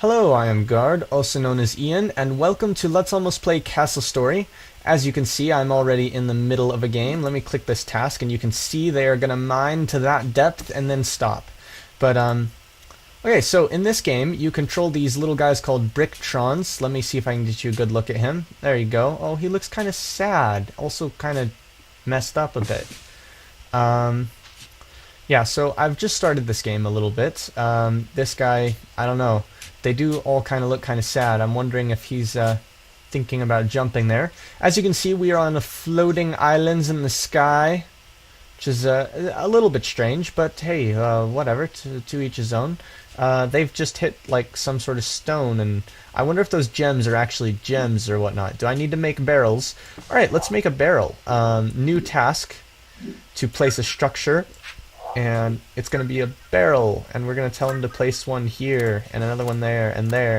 Hello, I am Guard, also known as Ian, and welcome to Let's Almost Play Castle Story. As you can see, I'm already in the middle of a game. Let me click this task, and you can see they are going to mine to that depth and then stop. But, okay, so in this game, you control these little guys called Bricktrons. Let me see if I can get you a good look at him. There you go. Oh, he looks kind of sad. Also kind of messed up a bit. Yeah, so I've just started this game a little bit. This guy, I don't know. They do all kind of look kind of sad. I'm wondering if he's thinking about jumping there. As you can see, we are on the floating islands in the sky, which is a little bit strange, but hey, whatever, to each his own. They've just hit like some sort of stone, and I wonder if those gems are actually gems or whatnot. Do I need to make barrels? Alright, let's make a barrel. New task, to place a structure. And it's going to be a barrel, and we're going to tell him to place one here, and another one there,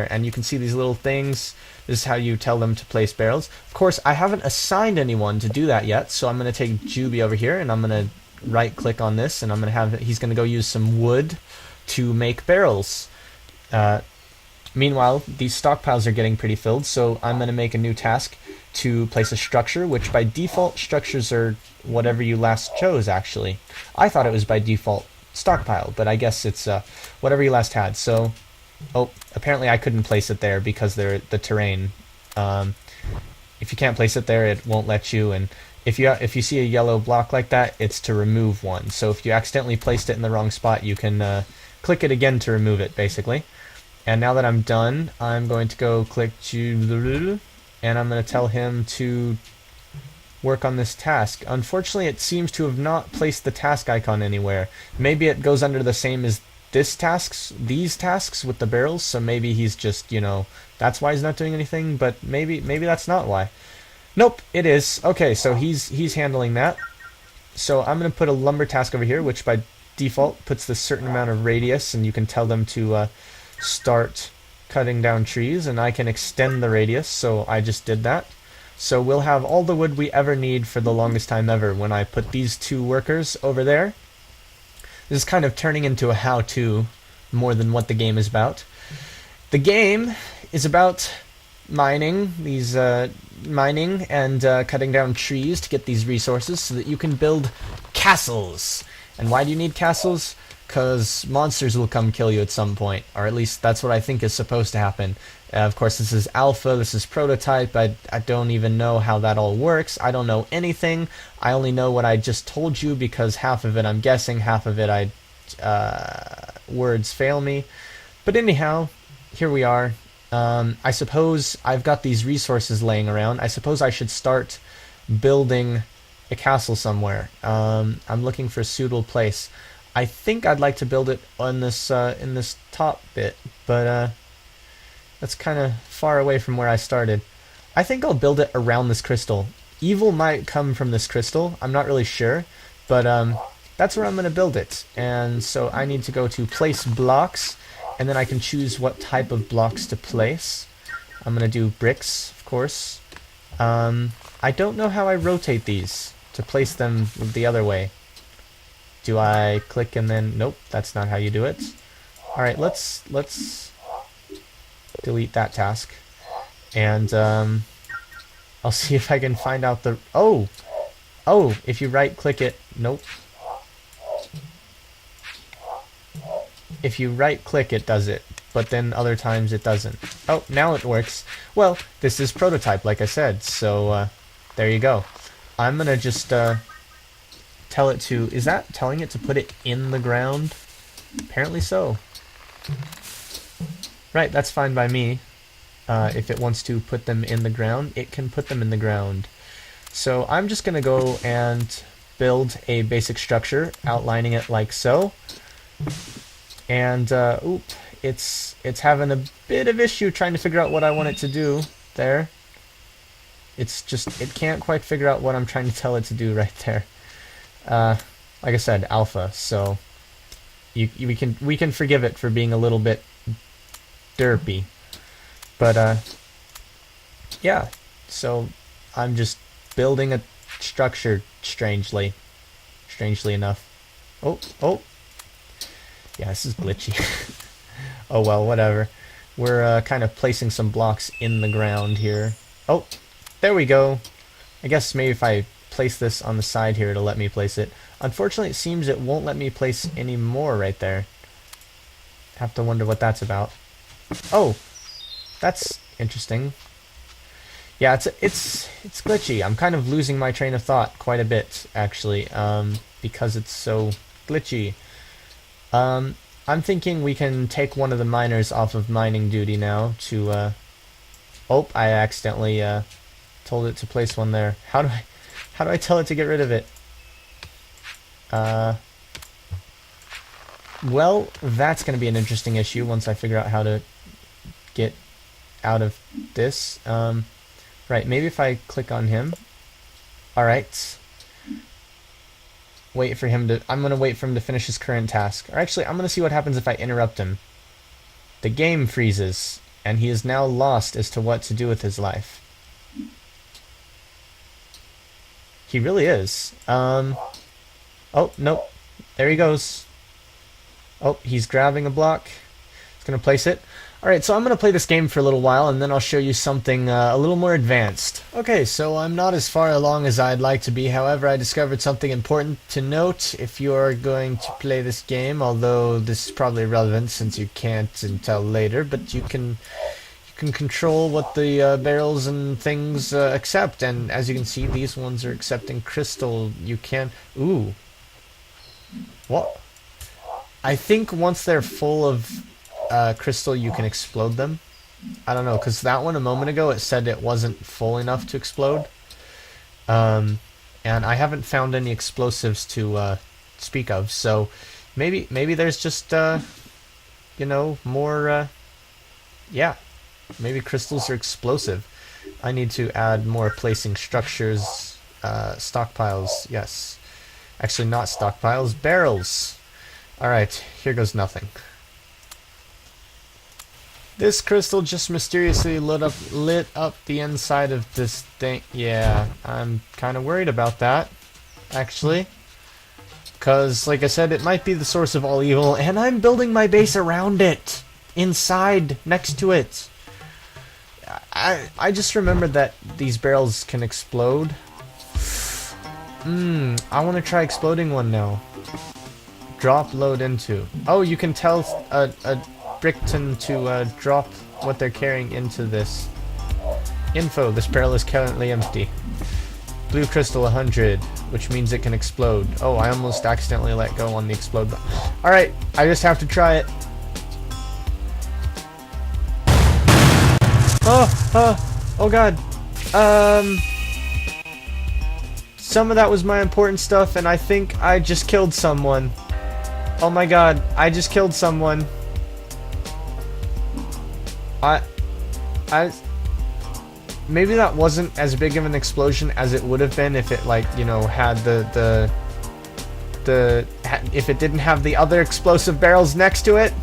and you can see these little things. This is how you tell them to place barrels. Of course, I haven't assigned anyone to do that yet, so I'm going to take Juby over here, and I'm going to right-click on this, and he's going to go use some wood to make barrels. Meanwhile, these stockpiles are getting pretty filled, so I'm going to make a new task to place a structure, which by default, structures are whatever you last chose, actually. I thought it was by default stockpile, but I guess it's whatever you last had. So, oh, apparently I couldn't place it there because they're the terrain. If you can't place it there, it won't let you, and if you see a yellow block like that, it's to remove one. So if you accidentally placed it in the wrong spot, you can click it again to remove it, basically. And now that I'm done, I'm going to go click and I'm going to tell him to work on this task. Unfortunately, it seems to have not placed the task icon anywhere. Maybe it goes under the same as these tasks with the barrels, so maybe he's just, that's why he's not doing anything, but maybe that's not why. Nope, it is. Okay, so he's handling that. So I'm going to put a lumber task over here, which by default puts this certain amount of radius, and you can tell them to start cutting down trees, and I can extend the radius, so I just did that. So we'll have all the wood we ever need for the longest time ever when I put these two workers over there. This is kind of turning into a how-to more than what the game is about. The game is about mining and cutting down trees to get these resources so that you can build castles. And why do you need castles? Because monsters will come kill you at some point, or at least that's what I think is supposed to happen. Of course, this is alpha, this is prototype, I don't even know how that all works. I don't know anything. I only know what I just told you because half of it I'm guessing, half of it words fail me. But anyhow, here we are. I suppose I've got these resources laying around. I suppose I should start building a castle somewhere. I'm looking for a suitable place. I think I'd like to build it on this in this top bit, but that's kind of far away from where I started. I think I'll build it around this crystal. Evil might come from this crystal. I'm not really sure, but that's where I'm going to build it. And so I need to go to place blocks, and then I can choose what type of blocks to place. I'm going to do bricks, of course. I don't know how I rotate these to place them the other way. Do I click and then... Nope, that's not how you do it. Alright, let's delete that task. And I'll see if I can find out the... Oh, if you right-click it... Nope. If you right-click, it does it. But then other times it doesn't. Oh, now it works. Well, this is prototype, like I said. So, there you go. I'm gonna just... tell it to... Is that telling it to put it in the ground? Apparently so. Right, that's fine by me. If it wants to put them in the ground, it can put them in the ground. So I'm just going to go and build a basic structure, outlining it like so. And, it's having a bit of issue trying to figure out what I want it to do there. It's just, it can't quite figure out what I'm trying to tell it to do right there. Like I said, alpha, so we can forgive it for being a little bit derpy. But yeah, so I'm just building a structure strangely enough. Oh, yeah, this is glitchy. Oh well, whatever. We're kind of placing some blocks in the ground here. Oh, there we go. I guess maybe if I place this on the side here, it'll let me place it. Unfortunately, it seems it won't let me place any more right there. Have to wonder what that's about. Oh, that's interesting. Yeah, it's glitchy. I'm kind of losing my train of thought quite a bit, actually, because it's so glitchy. I'm thinking we can take one of the miners off of mining duty now to, oh, I accidentally, told it to place one there. How do I tell it to get rid of it? Well, that's going to be an interesting issue once I figure out how to get out of this. Right, maybe if I click on him. Alright. Wait for him to... I'm going to wait for him to finish his current task. Or actually, I'm going to see what happens if I interrupt him. The game freezes, and he is now lost as to what to do with his life. He really is. Oh, nope. There he goes. Oh, he's grabbing a block. He's going to place it. Alright, so I'm going to play this game for a little while, and then I'll show you something a little more advanced. Okay, so I'm not as far along as I'd like to be. However, I discovered something important to note if you are going to play this game, although this is probably irrelevant since you can't until later, but you can control what the barrels and things accept, and as you can see, these ones are accepting crystal. You can... Ooh. What? I think once they're full of crystal, you can explode them. I don't know, because that one a moment ago, it said it wasn't full enough to explode. And I haven't found any explosives to speak of, so maybe there's just, you know, more, yeah. Maybe crystals are explosive. I need to add more placing structures, stockpiles, yes. Actually, not stockpiles, barrels. Alright, here goes nothing. This crystal just mysteriously lit up the inside of this thing. Yeah, I'm kind of worried about that, actually. Because, like I said, it might be the source of all evil, and I'm building my base around it. Inside, next to it. I just remembered that these barrels can explode. I want to try exploding one now. Drop load into. Oh, you can tell a Brickton to drop what they're carrying into this. Info, this barrel is currently empty. Blue crystal 100, which means it can explode. Oh, I almost accidentally let go on the explode button. Alright, I just have to try it. Oh god. Some of that was my important stuff, and I think I just killed someone. Oh my god, I just killed someone. Maybe that wasn't as big of an explosion as it would have been if it, like, you know, had if it didn't have the other explosive barrels next to it.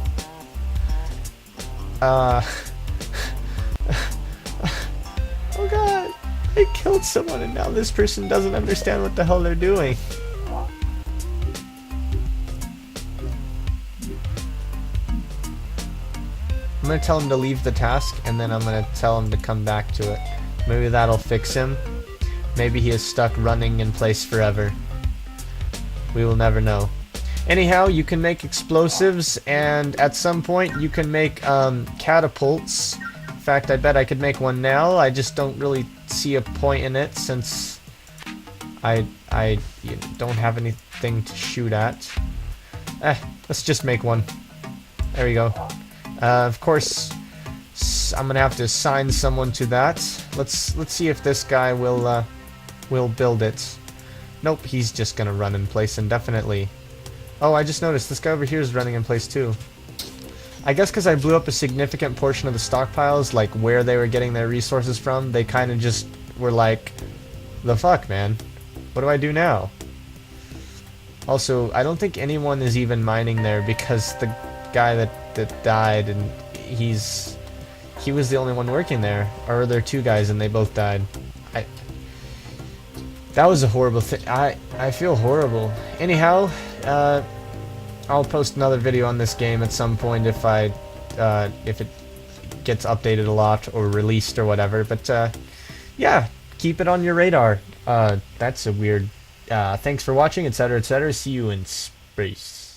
Oh god, I killed someone and now this person doesn't understand what the hell they're doing. I'm gonna tell him to leave the task, and then I'm gonna tell him to come back to it. Maybe that'll fix him. Maybe he is stuck running in place forever. We will never know. Anyhow, you can make explosives, and at some point you can make catapults. In fact, I bet I could make one now. I just don't really see a point in it since I don't have anything to shoot at. Let's just make one. There we go. Of course, I'm gonna have to assign someone to that. Let's see if this guy will build it. Nope, he's just gonna run in place indefinitely. Oh, I just noticed this guy over here is running in place too. I guess because I blew up a significant portion of the stockpiles, like where they were getting their resources from, they kind of just were like, the fuck, man? What do I do now? Also, I don't think anyone is even mining there because the guy that died, and he was the only one working there. Or there are two guys and they both died. That was a horrible thing. I feel horrible. Anyhow, I'll post another video on this game at some point if it gets updated a lot or released or whatever. But yeah, keep it on your radar. That's a weird. Thanks for watching, etc., etc. See you in space.